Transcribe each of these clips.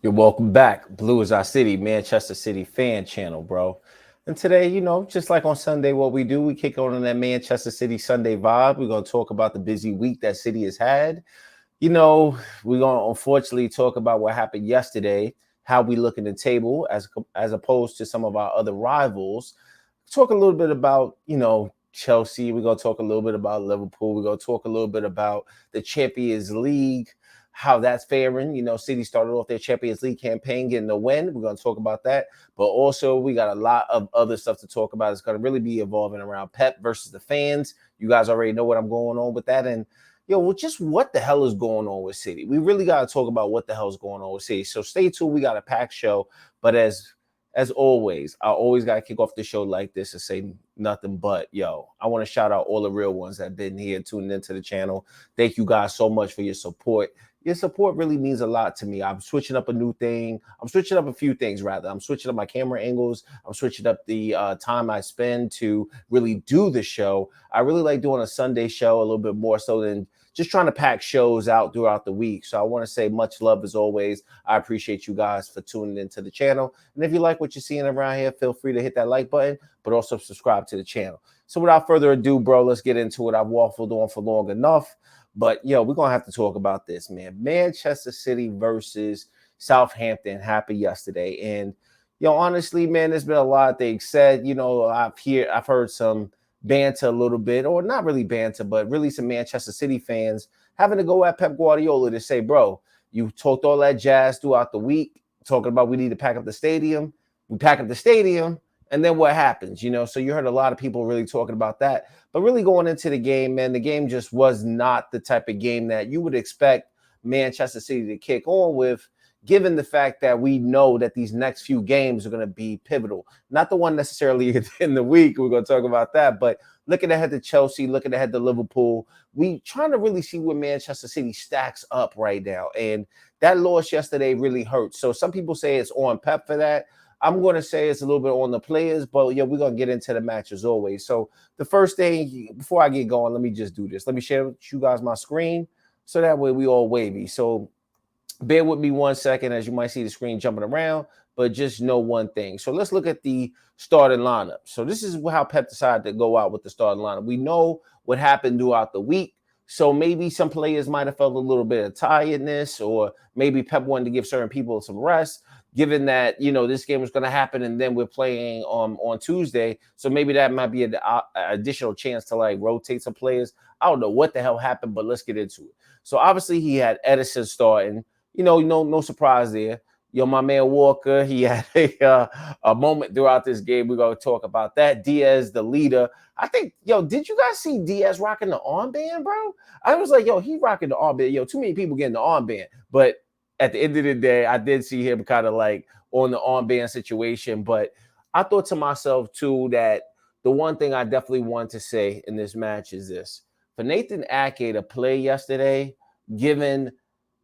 You're welcome back. Blue is our city, Manchester City fan channel, bro. And today, just like on Sunday, what we do, we kick on that Manchester City Sunday vibe. We're going to talk about the busy week that City has had. We're going to unfortunately talk about what happened yesterday, how we look in the table as opposed to some of our other rivals. Talk a little bit about, Chelsea. We're going to talk a little bit about Liverpool. We're going to talk a little bit about the Champions League, how that's faring. City started off their Champions League campaign getting the win. We're going to talk about that. But also, we got a lot of other stuff to talk about. It's going to really be evolving around Pep versus the fans. You guys already know what I'm going on with that. And, just what the hell is going on with City? We really got to talk about what the hell is going on with City. So stay tuned. We got a packed show. But as always, I always got to kick off the show like this and say nothing but, I want to shout out all the real ones that have been here tuning into the channel. Thank you guys so much for your support. Your support really means a lot to me. I'm switching up a new thing. I'm switching up a few things, rather. I'm switching up my camera angles. I'm switching up the time I spend to really do the show. I really like doing a Sunday show a little bit more so than just trying to pack shows out throughout the week. So I want to say much love as always. I appreciate you guys for tuning into the channel. And if you like what you're seeing around here, feel free to hit that like button, but also subscribe to the channel. So without further ado, bro, let's get into it. I've waffled on for long enough. But, we're going to have to talk about this, man. Manchester City versus Southampton happened yesterday. And, honestly, man, there's been a lot of things said. I've heard some banter a little bit, or not really banter, but really some Manchester City fans having to go at Pep Guardiola to say, bro, you talked all that jazz throughout the week, talking about we need to pack up the stadium. We pack up the stadium. And then what happens, So you heard a lot of people really talking about that. But really going into the game, man, the game just was not the type of game that you would expect Manchester City to kick on with, given the fact that we know that these next few games are going to be pivotal. Not the one necessarily in the week. We're going to talk about that. But looking ahead to Chelsea, looking ahead to Liverpool, we trying to really see where Manchester City stacks up right now. And that loss yesterday really hurts. So some people say it's on Pep for that. I'm going to say it's a little bit on the players, but we're going to get into the match as always. So the first thing, before I get going, let me just do this. Let me share with you guys my screen so that way we all wavy. So bear with me 1 second as you might see the screen jumping around, but just know one thing. So let's look at the starting lineup. So this is how Pep decided to go out with the starting lineup. We know what happened throughout the week. So maybe some players might have felt a little bit of tiredness, or maybe Pep wanted to give certain people some rest, given that, this game was going to happen and then we're playing on Tuesday. So maybe that might be an additional chance to rotate some players. I don't know what the hell happened, but let's get into it. So obviously he had Edison starting, no surprise there. My man Walker, he had a moment throughout this game. We're going to talk about that. Diaz, the leader. I think, did you guys see Diaz rocking the armband, bro? I was like, he rocking the armband. Too many people getting the armband. But at the end of the day, I did see him kind of on the armband situation. But I thought to myself, too, that the one thing I definitely want to say in this match is this. For Nathan Ake to play yesterday, given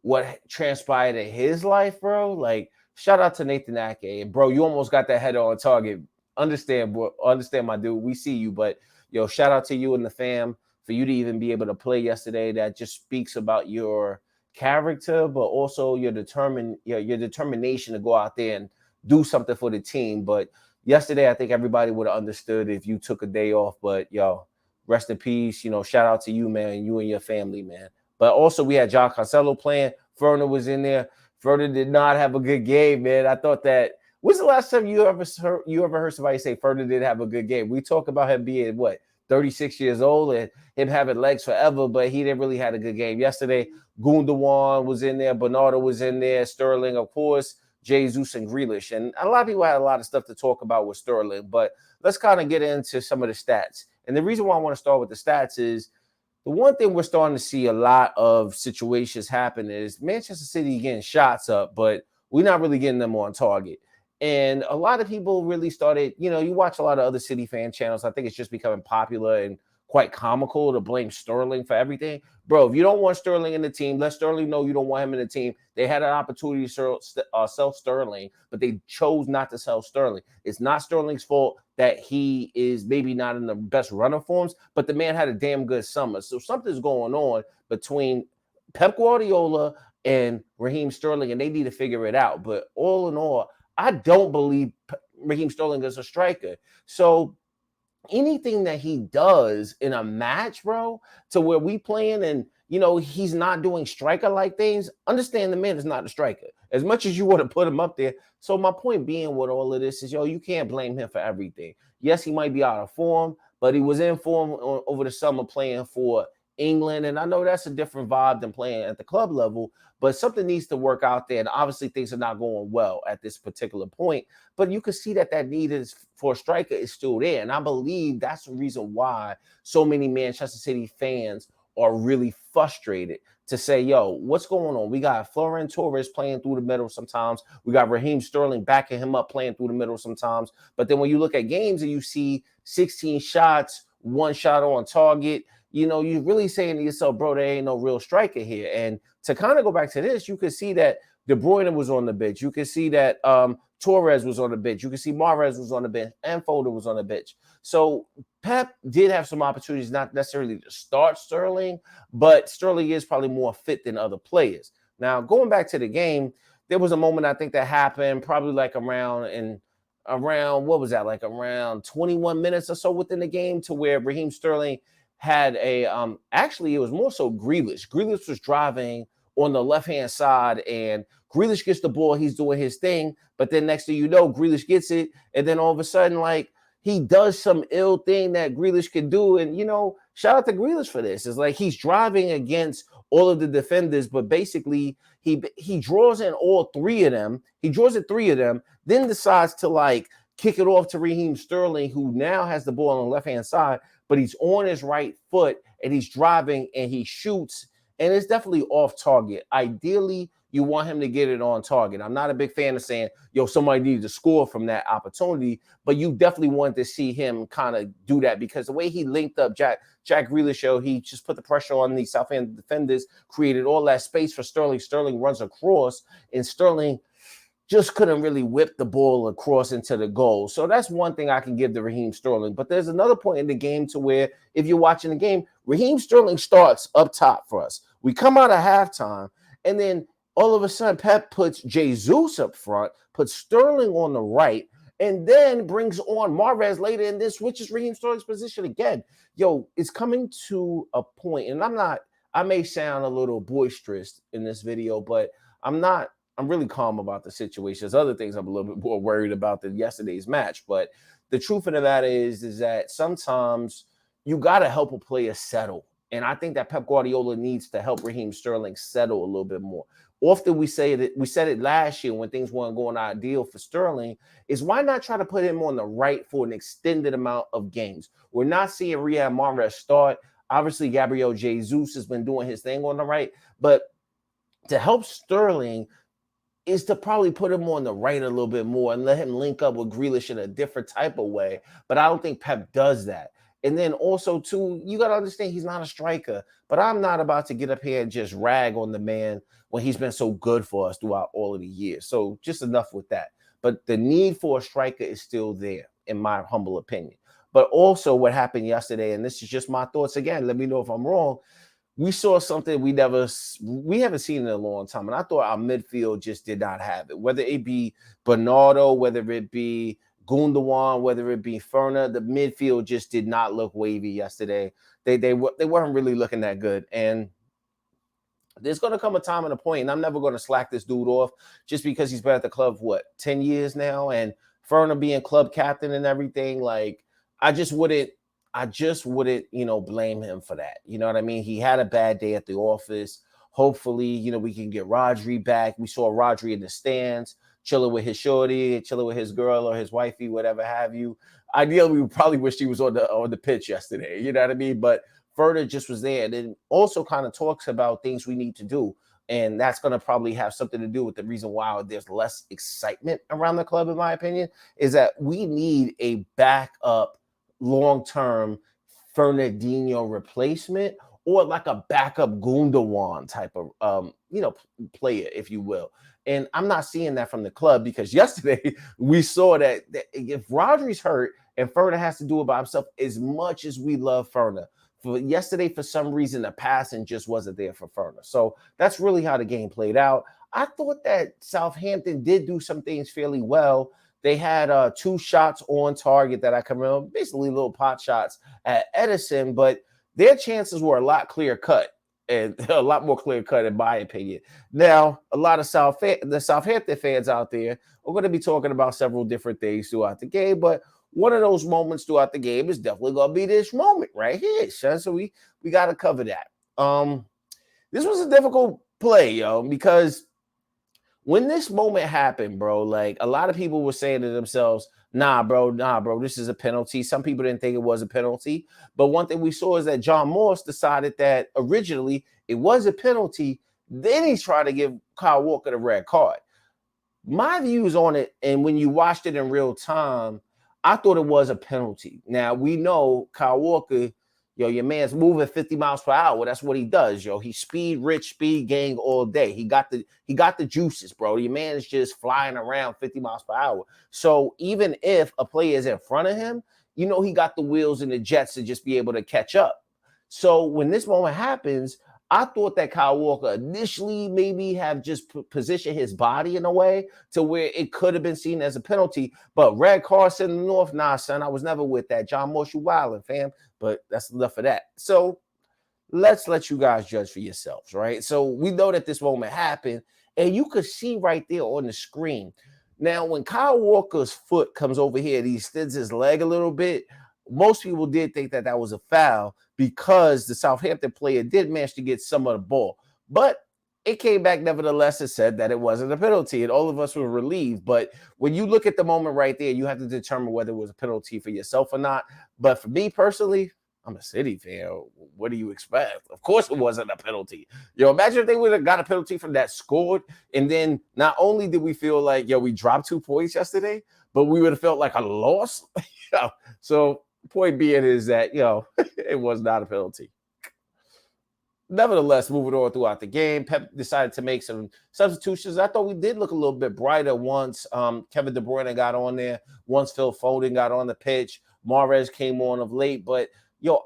what transpired in his life, bro, shout out to Nathan Ake. Bro, you almost got that header on target. Understand, bro. Understand, my dude. We see you. But, shout out to you and the fam for you to even be able to play yesterday. That just speaks about your character, but also your determination to go out there and do something for the team. But yesterday, I think everybody would have understood if you took a day off. But, rest in peace. Shout out to you, man, you and your family, man. But also we had John Cancelo playing. Ferner was in there. Ferner did not have a good game, man. I thought that. When's the last time you ever heard somebody say Ferner didn't have a good game? We talk about him being, 36 years old and him having legs forever, but he didn't really have a good game. Yesterday, Gundogan was in there. Bernardo was in there. Sterling, of course. Jesus and Grealish. And a lot of people had a lot of stuff to talk about with Sterling, but let's kind of get into some of the stats. And the reason why I want to start with the stats is the one thing we're starting to see a lot of situations happen is Manchester City getting shots up, but we're not really getting them on target. And a lot of people really started, you watch a lot of other City fan channels. I think it's just becoming popular and quite comical to blame Sterling for everything. Bro, if you don't want Sterling in the team, let Sterling know you don't want him in the team. They had an opportunity to sell Sterling, but they chose not to sell Sterling. It's not Sterling's fault that he is maybe not in the best runner forms, but the man had a damn good summer. So something's going on between Pep Guardiola, and Raheem Sterling, and they need to figure it out. But all in all, I don't believe Raheem Sterling is a striker. So anything that he does in a match, bro, to where we playing and he's not doing striker like things, understand the man is not a striker. As much as you want to put him up there. So my point being with all of this is, you can't blame him for everything. Yes, he might be out of form, but he was in form over the summer playing for England. And I know that's a different vibe than playing at the club level, but something needs to work out there. And obviously things are not going well at this particular point. But you can see that need is for a striker is still there. And I believe that's the reason why so many Manchester City fans are really frustrated to say, what's going on? We got Florian Torres playing through the middle sometimes. We got Raheem Sterling backing him up playing through the middle sometimes. But then when you look at games and you see 16 shots, 1 shot on target, you're really saying to yourself, bro, there ain't no real striker here. And to kind of go back to this, you could see that De Bruyne was on the bench. You could see that Torres was on the bench. You could see Mahrez was on the bench and Foden was on the bench. So Pep did have some opportunities, not necessarily to start Sterling, but Sterling is probably more fit than other players. Now, going back to the game, there was a moment I think that happened probably like around what was that, like around 21 minutes or so within the game, to where Raheem Sterling had a actually it was more so Grealish. Grealish was driving on the left-hand side, and Grealish gets the ball, he's doing his thing, but then next thing you know, Grealish gets it, and then all of a sudden, like, he does some ill thing that Grealish could do, and, shout out to Grealish for this. It's like he's driving against all of the defenders, but basically he draws in all 3 of them. He draws in 3 of them, then decides to, like, kick it off to Raheem Sterling, who now has the ball on the left-hand side, but he's on his right foot, and he's driving, and he shoots, and it's definitely off target. Ideally, you want him to get it on target. I'm not a big fan of saying, somebody needed to score from that opportunity, but you definitely want to see him kind of do that, because the way he linked up Jack Grealish, he just put the pressure on the Southampton defenders, created all that space for Sterling. Sterling runs across, and Sterling just couldn't really whip the ball across into the goal. So that's one thing I can give to Raheem Sterling. But there's another point in the game to where, if you're watching the game, Raheem Sterling starts up top for us. We come out of halftime, and then all of a sudden, Pep puts Jesus up front, puts Sterling on the right, and then brings on Mahrez later, and then switches Raheem Sterling's position again. It's coming to a point, and I may sound a little boisterous in this video, but I'm really calm about the situation. There's other things I'm a little bit more worried about than yesterday's match. But the truth of the matter is that sometimes you got to help a player settle. And I think that Pep Guardiola needs to help Raheem Sterling settle a little bit more. Often we said it last year when things weren't going ideal for Sterling, is why not try to put him on the right for an extended amount of games? We're not seeing Riyad Mahrez start. Obviously, Gabriel Jesus has been doing his thing on the right. But to help Sterling is to probably put him on the right a little bit more and let him link up with Grealish in a different type of way. But I don't think Pep does that. And then also, too, you got to understand he's not a striker. But I'm not about to get up here and just rag on the man when he's been so good for us throughout all of the years. So just enough with that. But the need for a striker is still there, in my humble opinion. But also what happened yesterday, and this is just my thoughts again, let me know if I'm wrong, we saw something we haven't seen in a long time. And I thought our midfield just did not have it. Whether it be Bernardo, whether it be Gundogan, whether it be Ferner, the midfield just did not look wavy yesterday. They weren't really looking that good. And there's going to come a time and a point, and I'm never going to slack this dude off just because he's been at the club, 10 years now? And Ferner being club captain and everything, like, I just wouldn't, blame him for that. You know what I mean? He had a bad day at the office. Hopefully, we can get Rodri back. We saw Rodri in the stands, chilling with his shorty, chilling with his girl or his wifey, whatever have you. Ideally, we probably wish he was on the pitch yesterday. You know what I mean? But Ferner just was there. And then also kind of talks about things we need to do. And that's going to probably have something to do with the reason why there's less excitement around the club, in my opinion, is that we need a backup long-term Fernandinho replacement, or like a backup Gundogan type of player, if you will. And I'm not seeing that from the club, because yesterday we saw that if Rodri's hurt and Ferner has to do it by himself, as much as we love Ferner For yesterday, for some reason, the passing just wasn't there for Furner. So that's really how the game played out. I thought that Southampton did do some things fairly well. They had two shots on target that I can remember, basically little pot shots at Edison, but their chances were a lot clear cut and a lot more clear cut, in my opinion. Now, a lot of the Southampton fans out there are going to be talking about several different things throughout the game, but one of those moments throughout the game is definitely going to be this moment right here, son. So we got to cover that. This was a difficult play, yo, because when this moment happened, bro, like a lot of people were saying to themselves, nah, bro, this is a penalty. Some people didn't think it was a penalty. But one thing we saw is that John Morse decided that originally it was a penalty. Then he tried to give Kyle Walker the red card. My views on it, and when you watched it in real time, I thought it was a penalty. Now, we know Kyle Walker, yo, your man's moving 50 miles per hour. That's what he does, yo. He's speed rich, speed gang all day. He got the juices, bro. Your man is just flying around 50 miles per hour. So even if a player is in front of him, you know he got the wheels and the jets to just be able to catch up. So when this moment happens, I thought that Kyle Walker initially maybe have just positioned his body in a way to where it could have been seen as a penalty. But red card in the North, nah, son, I was never with that. John Morse, you wildin', fam. But that's enough of that. So let's let you guys judge for yourselves, right? So we know that this moment happened, and you could see right there on the screen. Now, when Kyle Walker's foot comes over here and he extends his leg a little bit, most people did think that that was a foul because the Southampton player did manage to get some of the ball. But it came back nevertheless and said that it wasn't a penalty, and all of us were relieved. But when you look at the moment right there, you have to determine whether it was a penalty for yourself or not. But for me personally, I'm a City fan. What do you expect? Of course it wasn't a penalty. Yo, imagine if they would have got a penalty from that, scored, and then not only did we feel like, yo, we dropped 2 points yesterday, but we would have felt like a loss. So point being is that, it was not a penalty. Nevertheless, moving on throughout the game, Pep decided to make some substitutions. I thought we did look a little bit brighter once Kevin De Bruyne got on there, once Phil Foden got on the pitch. Mahrez came on of late, but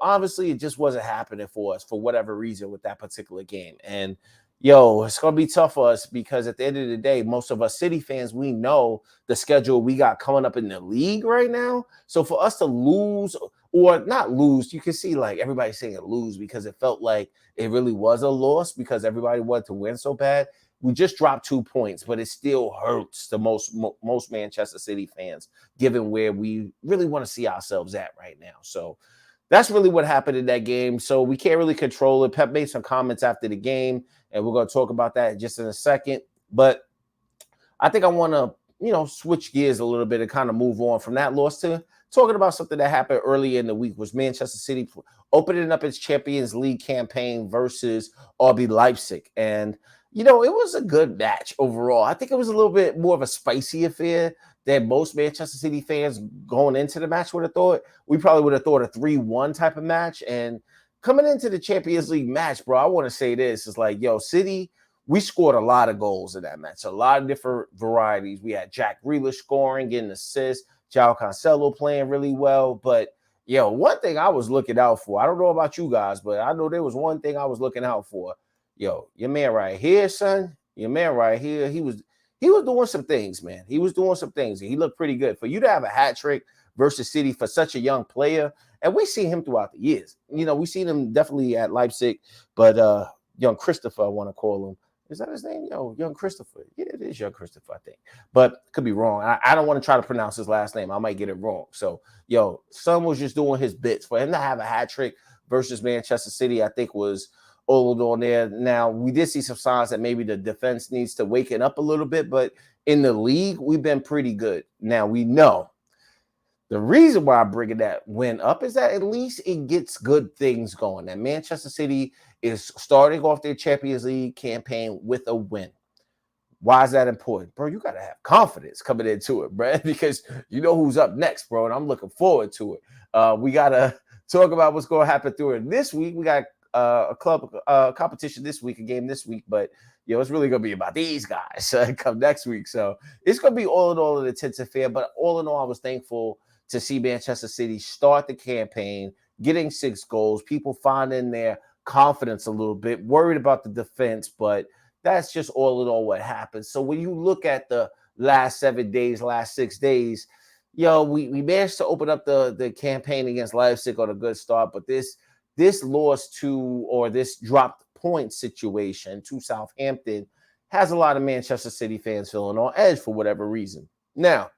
obviously it just wasn't happening for us for whatever reason with that particular game. And it's going to be tough for us because at the end of the day, most of us City fans, we know the schedule we got coming up in the league right now. So for us to lose or not lose, you can see like everybody saying it lose because it felt like it really was a loss because everybody wanted to win so bad. We just dropped 2 points, but it still hurts the most Manchester City fans, given where we really want to see ourselves at right now. So that's really what happened in that game. So we can't really control it. Pep made some comments after the game, and we're going to talk about that just in a second. But I think I want to, switch gears a little bit and kind of move on from that loss to talking about something that happened early in the week, was Manchester City opening up its Champions League campaign versus RB Leipzig. And, it was a good match overall. I think it was a little bit more of a spicy affair than most Manchester City fans going into the match would have thought. We probably would have thought a 3-1 type of match. And coming into the Champions League match, bro, I want to say this. It's like, City, we scored a lot of goals in that match, a lot of different varieties. We had Jack Grealish scoring, getting assists, João Cancelo playing really well. But, one thing I was looking out for, I don't know about you guys, but I know there was one thing I was looking out for. Your man right here, son, your man right here, he was doing some things, man. He was doing some things. And he looked pretty good. For you to have a hat trick versus City for such a young player, and we see him throughout the years. We seen him definitely at Leipzig, but young Christopher, I want to call him. Is that his name? Young Christopher. Yeah, it is young Christopher, I think. But could be wrong. I don't want to try to pronounce his last name. I might get it wrong. So, son was just doing his bits. For him to have a hat trick versus Manchester City, I think was all on there. Now, we did see some signs that maybe the defense needs to waken up a little bit, but in the league, we've been pretty good. Now, we know the reason why I'm bringing that win up is that at least it gets good things going. That Manchester City is starting off their Champions League campaign with a win. Why is that important? Bro, you got to have confidence coming into it, bro, because you know who's up next, bro, and I'm looking forward to it. We got to talk about what's going to happen through it this week. We got a club competition this week, a game this week, but it's really gonna be about these guys come next week. So it's gonna be all in all an intense affair. But all in all, I was thankful to see Manchester City start the campaign, getting 6 goals, people finding their confidence a little bit, worried about the defense, but that's just all in all what happened. So when you look at the last 7 days, last 6 days, we managed to open up the campaign against Leipzig on a good start, but this loss to, or this dropped point situation to Southampton has a lot of Manchester City fans feeling on edge for whatever reason. Now,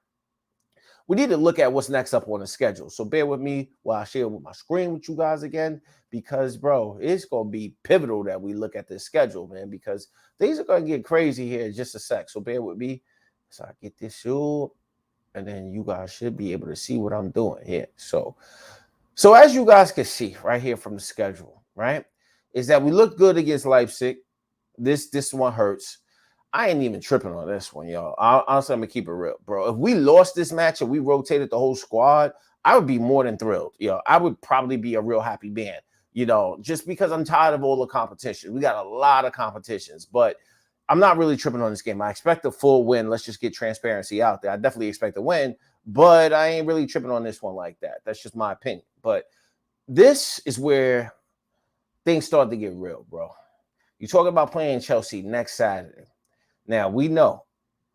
we need to look at what's next up on the schedule. So bear with me while I share with my screen with you guys again, because, bro, it's going to be pivotal that we look at this schedule, man, because things are going to get crazy here in just a sec. So bear with me. So I get this shoe, and then you guys should be able to see what I'm doing here. So as you guys can see right here from the schedule, right, is that we look good against Leipzig. This one hurts. I ain't even tripping on this one, y'all. Honestly, I'm going to keep it real, bro. If we lost this match and we rotated the whole squad, I would be more than thrilled. I would probably be a real happy man, just because I'm tired of all the competition. We got a lot of competitions, but I'm not really tripping on this game. I expect a full win. Let's just get transparency out there. I definitely expect a win, but I ain't really tripping on this one like that. That's just my opinion. But this is where things start to get real, bro. You talk about playing Chelsea next Saturday. Now, we know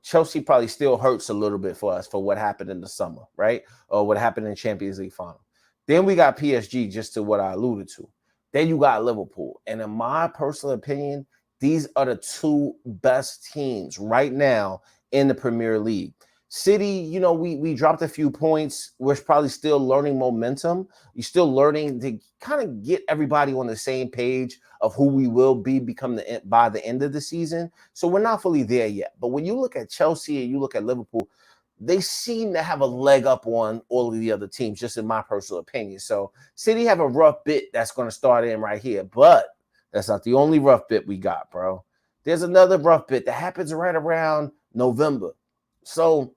Chelsea probably still hurts a little bit for us for what happened in the summer, right? Or what happened in Champions League final. Then we got PSG, just to what I alluded to. Then you got Liverpool. And in my personal opinion, these are the 2 best teams right now in the Premier League. City, we dropped a few points. We're probably still learning momentum. You're still learning to kind of get everybody on the same page of who we will become by the end of the season. So we're not fully there yet. But when you look at Chelsea and you look at Liverpool, they seem to have a leg up on all of the other teams, just in my personal opinion. So City have a rough bit that's going to start in right here. But that's not the only rough bit we got, bro. There's another rough bit that happens right around November. So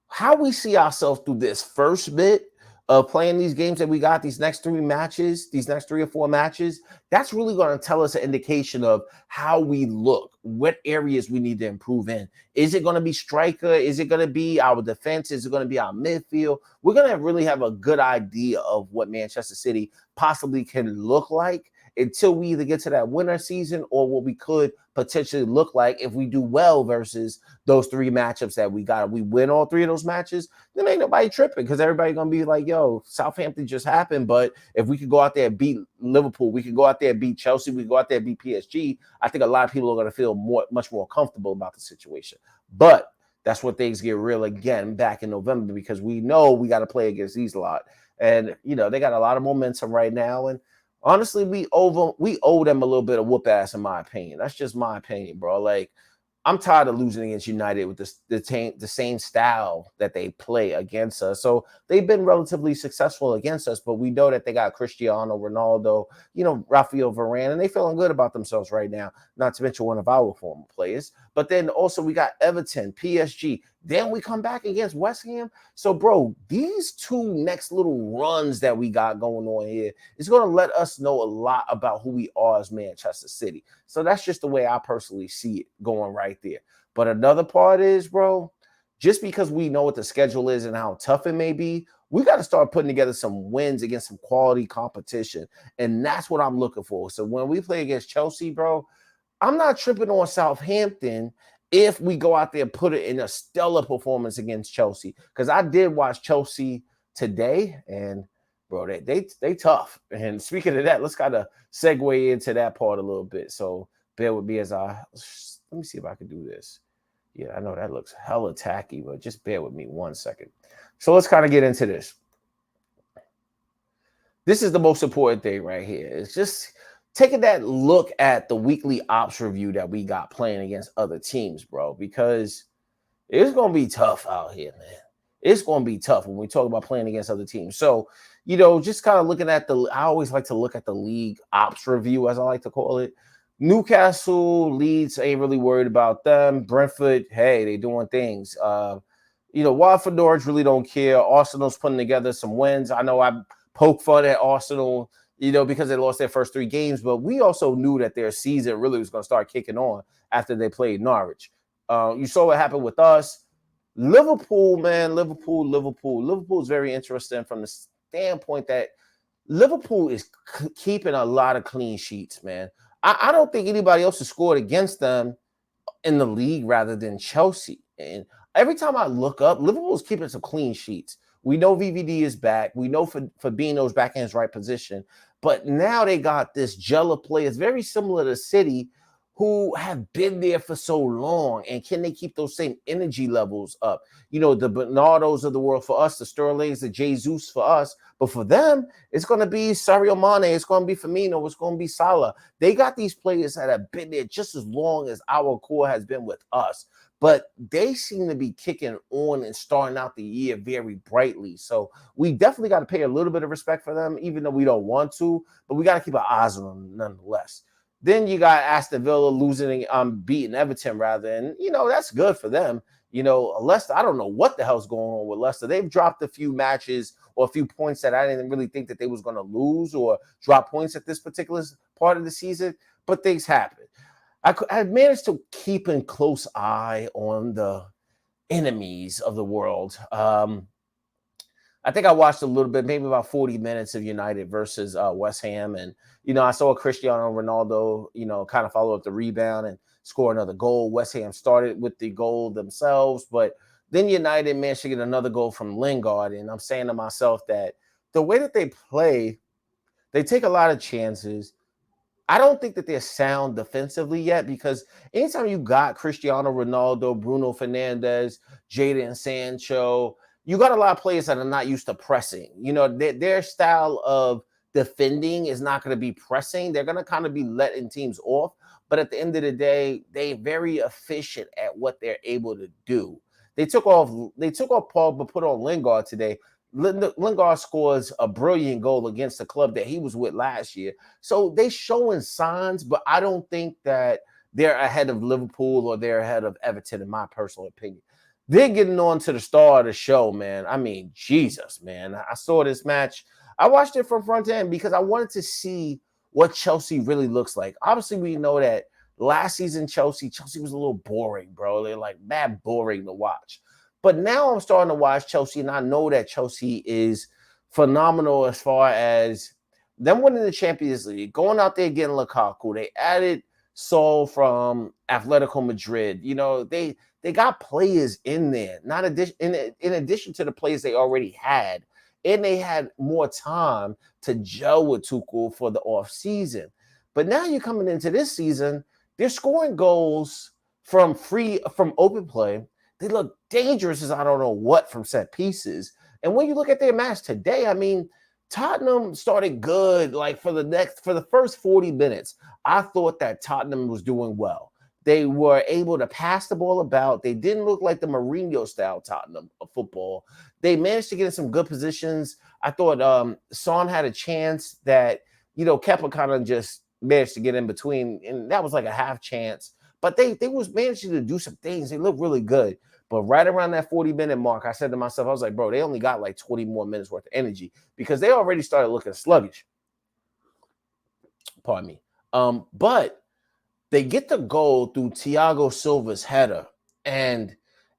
how we see ourselves through this first bit of playing these games that we got, these next 3 matches, these next 3 or 4 matches, that's really going to tell us an indication of how we look, what areas we need to improve in. Is it going to be striker? Is it going to be our defense? Is it going to be our midfield? We're going to really have a good idea of what Manchester City possibly can look like until we either get to that winter season or what we could potentially look like if we do well versus those 3 matchups that we got. If we win all 3 of those matches, then ain't nobody tripping, because everybody's going to be like, yo, Southampton just happened. But if we could go out there and beat Liverpool, we could go out there and beat Chelsea, we could go out there and beat PSG, I think a lot of people are going to feel much more comfortable about the situation. But that's where things get real again back in November, because we know we got to play against these lot. And, they got a lot of momentum right now. And honestly, we owe them a little bit of whoop ass, in my opinion. That's just my opinion, bro. Like, I'm tired of losing against United with the same style that they play against us. So they've been relatively successful against us, but we know that they got Cristiano Ronaldo, Rafael Varane, and they feeling good about themselves right now, not to mention one of our former players. But then also we got Everton, PSG. Then we come back against West Ham. So, bro, these 2 next little runs that we got going on here is going to let us know a lot about who we are as Manchester City. So that's just the way I personally see it going right there. But another part is, bro, just because we know what the schedule is and how tough it may be, we got to start putting together some wins against some quality competition. And that's what I'm looking for. So when we play against Chelsea, bro, I'm not tripping on Southampton if we go out there and put it in a stellar performance against Chelsea. Because I did watch Chelsea today, and, bro, they tough. And speaking of that, let's kind of segue into that part a little bit. So bear with me as let me see if I can do this. Yeah, I know that looks hella tacky, but just bear with me 1 second. So let's kind of get into this. This is the most important thing right here. It's just taking that look at the weekly ops review that we got playing against other teams, bro, because it's going to be tough out here, man. It's going to be tough when we talk about playing against other teams. So, just kind of looking at I always like to look at the league ops review, as I like to call it. Newcastle, Leeds, ain't really worried about them. Brentford, hey, they doing things. Watford, Norwich really don't care. Arsenal's putting together some wins. I know I poke fun at Arsenal, because they lost their first 3 games, but we also knew that their season really was going to start kicking on after they played Norwich. You saw what happened with us. Liverpool, man, Liverpool is very interesting from the standpoint that Liverpool is keeping a lot of clean sheets, man. I don't think anybody else has scored against them in the league rather than Chelsea. And every time I look up, Liverpool's keeping some clean sheets. We know VVD is back. We know Fabinho's back in his right position. But now they got this gel of players very similar to City who have been there for so long. And can they keep those same energy levels up? You know, the Bernardos of the world for us, the Sterlings, the Jesus for us. But for them, it's going to be Sadio Mane. It's going to be Firmino. It's going to be Salah. They got these players that have been there just as long as our core has been with us. But they seem to be kicking on and starting out the year very brightly. So we definitely got to pay a little bit of respect for them, even though we don't want to. But we got to keep our eyes on them nonetheless. Then you got Aston Villa losing, beating Everton rather, and that's good for them. Leicester, I don't know what the hell's going on with Leicester. They've dropped a few matches or a few points that I didn't really think that they was going to lose or drop points at this particular part of the season, but things happen. I managed to keep a close eye on the enemies of the world. I think I watched a little bit, maybe about 40 minutes of United versus West Ham. And, I saw Cristiano Ronaldo, kind of follow up the rebound and score another goal. West Ham started with the goal themselves, but then United managed to get another goal from Lingard. And I'm saying to myself that the way that they play, they take a lot of chances. I don't think that they're sound defensively yet because anytime you got Cristiano Ronaldo, Bruno Fernandes, Jadon Sancho, you got a lot of players that are not used to pressing. Their style of defending is not going to be pressing. They're going to kind of be letting teams off. But at the end of the day, they're very efficient at what they're able to do. They took off Paul, but put on Lingard today. Lingard scores a brilliant goal against the club that he was with last year. So they showing signs, but I don't think that they're ahead of Liverpool or they're ahead of Everton, in my personal opinion. They're getting on to the star of the show, man. I mean, Jesus, man. I saw this match. I watched it from front to end because I wanted to see what Chelsea really looks like. Obviously, we know that last season Chelsea was a little boring, bro. They're like mad boring to watch. But now I'm starting to watch Chelsea, and I know that Chelsea is phenomenal as far as them winning the Champions League, going out there getting Lukaku. They added Saul from Atletico Madrid. They got players in there, not in addition to the players they already had. And they had more time to gel with Tuchel for the off season. But now you're coming into this season, they're scoring goals from open play. They look dangerous as I don't know what from set pieces. And when you look at their match today, I mean, Tottenham started good. Like for the first 40 minutes, I thought that Tottenham was doing well. They were able to pass the ball about. They didn't look like the Mourinho style Tottenham of football. They managed to get in some good positions. I thought Son had a chance that, Kepa kind of just managed to get in between, and that was like a half chance. But they was managing to do some things. They looked really good. But right around that 40-minute mark, I said to myself, I was like, bro, they only got like 20 more minutes worth of energy because they already started looking sluggish. Pardon me. But they get the goal through Thiago Silva's header. And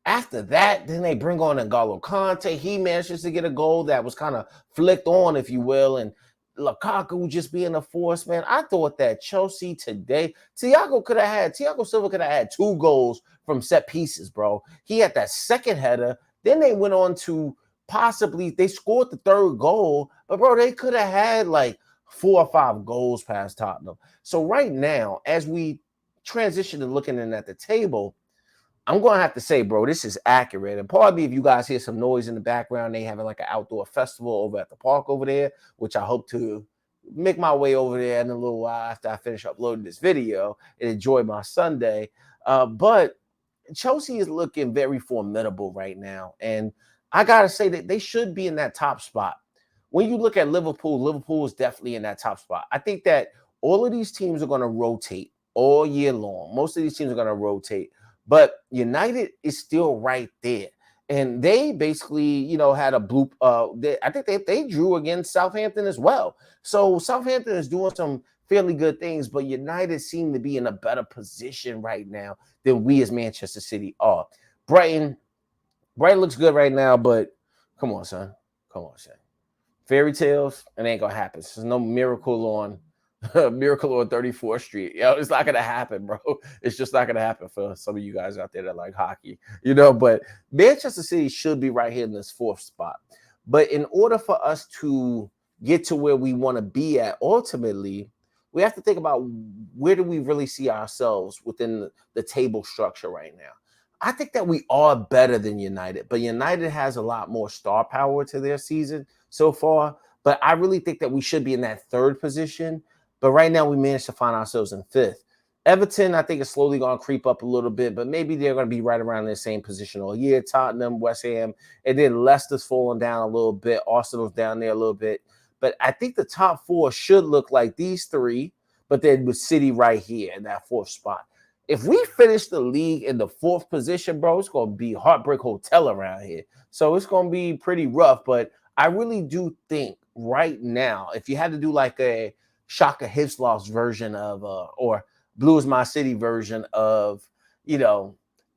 after that, then they bring on N'Golo Kante. He manages to get a goal that was kind of flicked on, if you will. And Lukaku just being a force, man. I thought that Chelsea today, Thiago Silva could have had 2 goals from set pieces, bro. He had that second header. Then they went on to they scored the 3rd goal. But, bro, they could have had like 4 or 5 goals past Tottenham. So right now, as we transition to looking in at the table, I'm going to have to say, bro, this is accurate. And probably if you guys hear some noise in the background, they having like an outdoor festival over at the park over there, which I hope to make my way over there in a little while after I finish uploading this video and enjoy my Sunday. But Chelsea is looking very formidable right now. And I got to say that they should be in that top spot. When you look at Liverpool is definitely in that top spot. I think that all of these teams are going to rotate all year long. Most of these teams are going to rotate. But United is still right there. And they basically, had a bloop. I think they drew against Southampton as well. So Southampton is doing some fairly good things, but United seem to be in a better position right now than we as Manchester City are. Brighton looks good right now, but come on, son. Fairy tales, it ain't gonna happen. There's no miracle on Miracle on 34th Street. It's not gonna happen, bro. It's just not gonna happen for some of you guys out there that like hockey, But Manchester City should be right here in this fourth spot. But in order for us to get to where we want to be at ultimately, we have to think about where do we really see ourselves within the table structure right now. I think that we are better than United, but United has a lot more star power to their season so far. But I really think that we should be in that third position. But right now, we managed to find ourselves in fifth. Everton, I think, is slowly going to creep up a little bit, but maybe they're going to be right around the same position all year. Tottenham, West Ham, and then Leicester's falling down a little bit. Arsenal's down there a little bit. But I think the top four should look like these three, but then with City right here in that fourth spot. If we finish the league in the fourth position, bro, it's going to be Heartbreak Hotel around here. So it's going to be pretty rough, but I really do think right now, if you had to do like a Shaka Hislop's version of, or Blue is My City version of,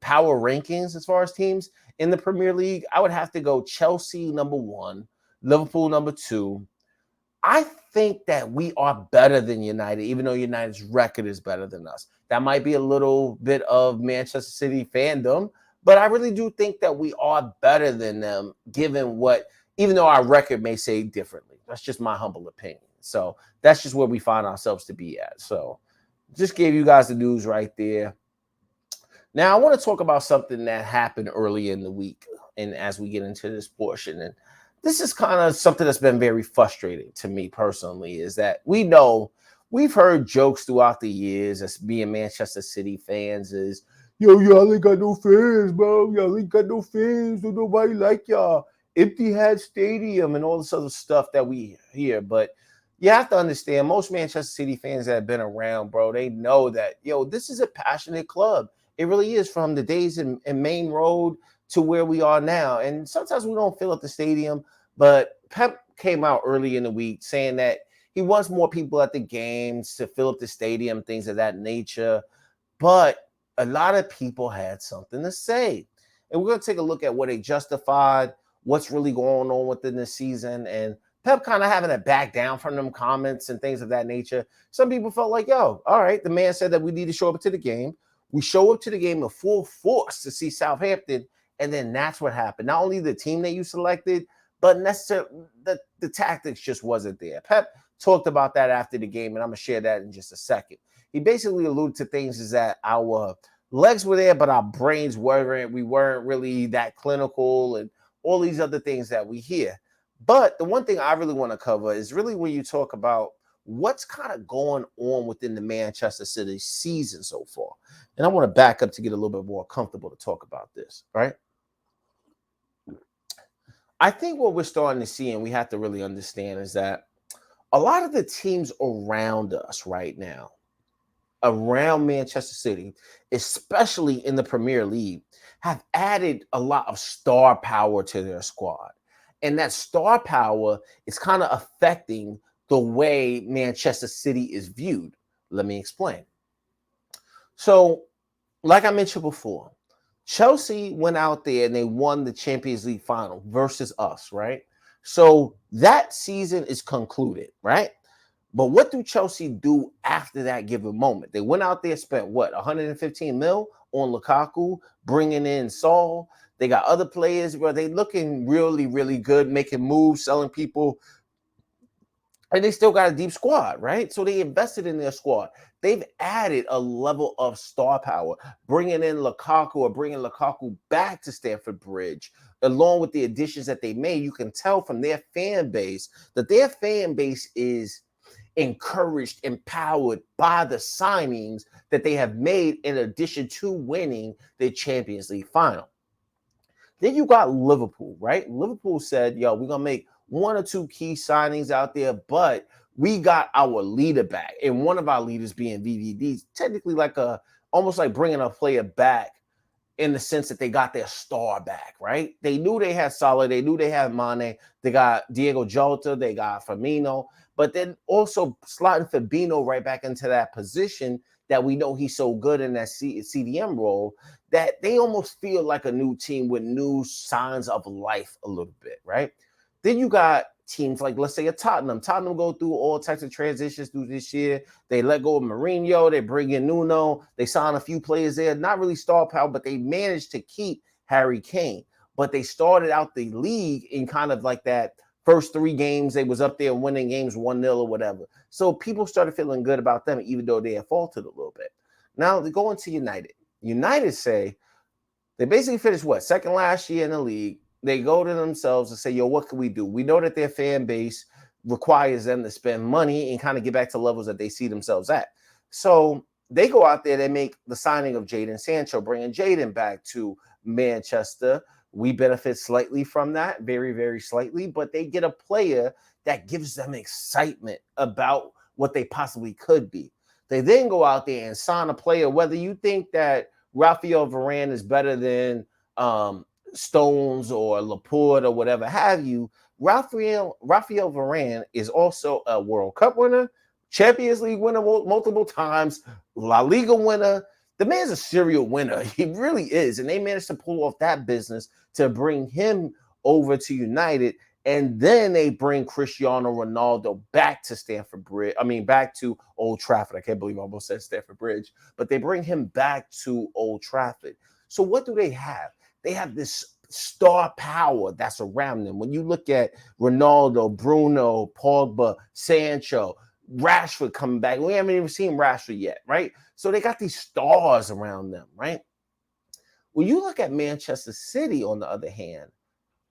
power rankings as far as teams in the Premier League, I would have to go Chelsea number 1, Liverpool number 2. I think that we are better than United, even though United's record is better than us. That might be a little bit of Manchester City fandom, but I really do think that we are better than them, even though our record may say differently. That's just my humble opinion. So that's just where we find ourselves to be at. So just gave you guys the news right there. Now I want to talk about something that happened early in the week, and as we get into this portion, and this is kind of something that's been very frustrating to me personally, is that we've heard jokes throughout the years as being Manchester City fans is, y'all ain't got no fans, bro. Y'all ain't got no fans. Don't nobody like y'all. Empty Head Stadium and all this other stuff that we hear. But you have to understand, most Manchester City fans that have been around, bro, they know that, this is a passionate club. It really is, from the days in Main Road to where we are now. And sometimes we don't fill up the stadium, but Pep came out early in the week saying that he wants more people at the games to fill up the stadium, things of that nature. But a lot of people had something to say. And we're going to take a look at what they justified, what's really going on within the season, and Pep kind of having to back down from them comments and things of that nature. Some people felt like, all right, the man said that we need to show up to the game. We show up to the game in full force to see Southampton, and then that's what happened. Not only the team that you selected, but necessarily the tactics just wasn't there. Pep talked about that after the game, and I'm going to share that in just a second. He basically alluded to things is that our legs were there, but our brains weren't. We weren't really that clinical and all these other things that we hear. But the one thing I really want to cover is really when you talk about what's kind of going on within the Manchester City season so far. And I want to back up to get a little bit more comfortable to talk about this, right? I think what we're starting to see, and we have to really understand, is that a lot of the teams around us right now, around Manchester City, especially in the Premier League, have added a lot of star power to their squad. And that star power is kind of affecting the way Manchester City is viewed. Let me explain. So, like I mentioned before, Chelsea went out there and they won the Champions League final versus us, right? So that season is concluded, right? But what do Chelsea do after that given moment? They went out there, spent 115 mil on Lukaku, bringing in Saul. They got other players where they looking really, really good, making moves, selling people. And they still got a deep squad, right? So they invested in their squad. They've added a level of star power, bringing in Lukaku or bringing Lukaku back to Stamford Bridge, along with the additions that they made. You can tell from their fan base that their fan base is encouraged, empowered by the signings that they have made in addition to winning the Champions League final. Then you got Liverpool, right? Liverpool said, we're going to make one or two key signings out there, but we got our leader back. And one of our leaders being VVD, technically almost like bringing a player back in the sense that they got their star back, right? They knew they had Salah, they knew they had Mane, they got Diego Jota, they got Firmino, but then also slotting Fabinho right back into that position that we know he's so good in that CDM role, that they almost feel like a new team with new signs of life a little bit, right? Then you got teams like, let's say, a Tottenham. Tottenham go through all types of transitions through this year. They let go of Mourinho. They bring in Nuno. They sign a few players there. Not really star power, but they managed to keep Harry Kane. But they started out the league in kind of like that first 3 games. They was up there winning games 1-0 or whatever. So people started feeling good about them, even though they had faltered a little bit. Now they go into United. United say they basically finished second last year in the league. They go to themselves and say, yo, what can we do? We know that their fan base requires them to spend money and kind of get back to levels that they see themselves at. So they go out there, they make the signing of Jadon Sancho, bringing Jadon back to Manchester. We benefit slightly from that, very, very slightly, but they get a player that gives them excitement about what they possibly could be. They then go out there and sign a player, whether you think that Rafael Varane is better than Stones or Laporte or whatever have you. Rafael Varane is also a World Cup winner, Champions League winner multiple times, La Liga winner. The man's a serial winner. He really is. And they managed to pull off that business to bring him over to United. And then they bring Cristiano Ronaldo back to Stamford Bridge. I mean, back to Old Trafford. I can't believe I almost said Stamford Bridge. But they bring him back to Old Trafford. So what do they have? They have this star power that's around them. When you look at Ronaldo, Bruno, Pogba, Sancho, Rashford coming back. We haven't even seen Rashford yet, right? So they got these stars around them, right? When you look at Manchester City, on the other hand,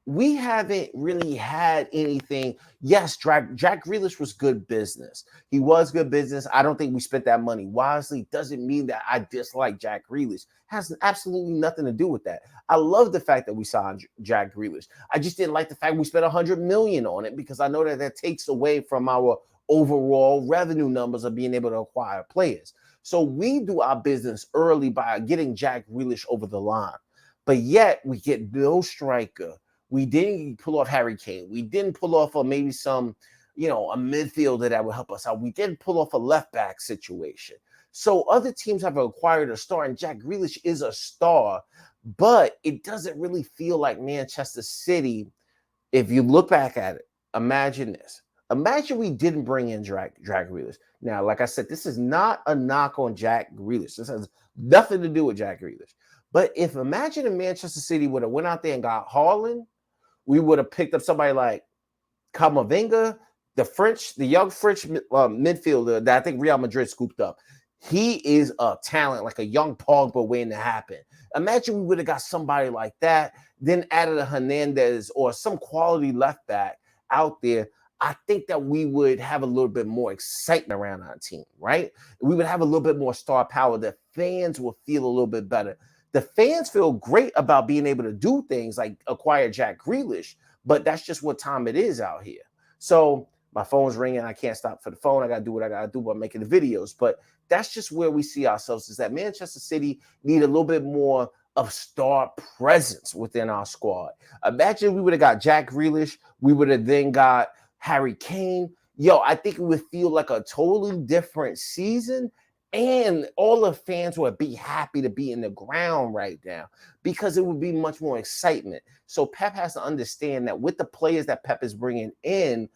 we haven't really had anything. Yes, Jack Grealish was good business. He was good business. I don't think we spent that money wisely. Doesn't mean that I dislike Jack Grealish. Has absolutely nothing to do with that. I love the fact that we signed Jack Grealish. I just didn't like the fact we spent $100 million on it, because I know that takes away from our overall revenue numbers of being able to acquire players. So we do our business early by getting Jack Grealish over the line. But yet we get no striker. We didn't pull off Harry Kane. We didn't pull off maybe some, a midfielder that would help us out. We didn't pull off a left back situation. So other teams have acquired a star, and Jack Grealish is a star, but it doesn't really feel like Manchester City. If you look back at it, imagine this. Imagine we didn't bring in Jack Grealish. Now, like I said, this is not a knock on Jack Grealish. This has nothing to do with Jack Grealish. But imagine if Manchester City would have went out there and got Haaland, we would have picked up somebody like Camavinga, the young French midfielder that I think Real Madrid scooped up. He is a talent, like a young Pogba waiting to happen. Imagine we would have got somebody like that, then added a Hernandez or some quality left back out there. I think that we would have a little bit more excitement around our team, right? We would have a little bit more star power. The fans will feel a little bit better. The fans feel great about being able to do things like acquire Jack Grealish, but that's just what time it is out here. So my phone's ringing. I can't stop for the phone. I got to do what I got to do by making the videos. But that's just where we see ourselves, is that Manchester City need a little bit more of star presence within our squad. Imagine we would have got Jack Grealish. We would have then got Harry Kane. I think it would feel like a totally different season. And all the fans would be happy to be in the ground right now, because it would be much more excitement. So Pep has to understand that with the players that Pep is bringing in,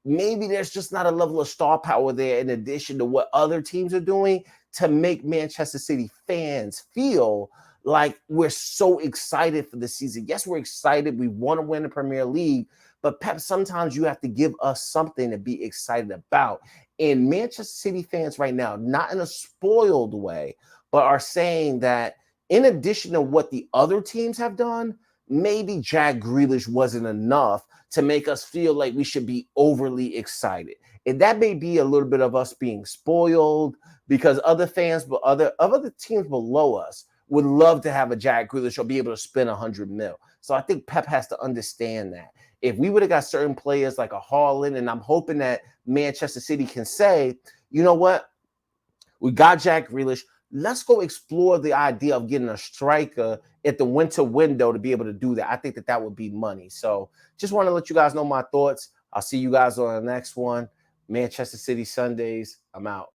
maybe there's just not a level of star power there in addition to what other teams are doing to make Manchester City fans feel like we're so excited for the season. Yes, we're excited. We want to win the Premier League. But Pep, sometimes you have to give us something to be excited about. And Manchester City fans right now, not in a spoiled way, but are saying that in addition to what the other teams have done, maybe Jack Grealish wasn't enough to make us feel like we should be overly excited. And that may be a little bit of us being spoiled, because other fans, but other teams below us would love to have a Jack Grealish or be able to spend $100 million. So I think Pep has to understand that. If we would have got certain players like a Haaland, and I'm hoping that Manchester City can say, you know what, we got Jack Grealish. Let's go explore the idea of getting a striker at the winter window to be able to do that. I think that would be money. So just want to let you guys know my thoughts. I'll see you guys on the next one. Manchester City Sundays. I'm out.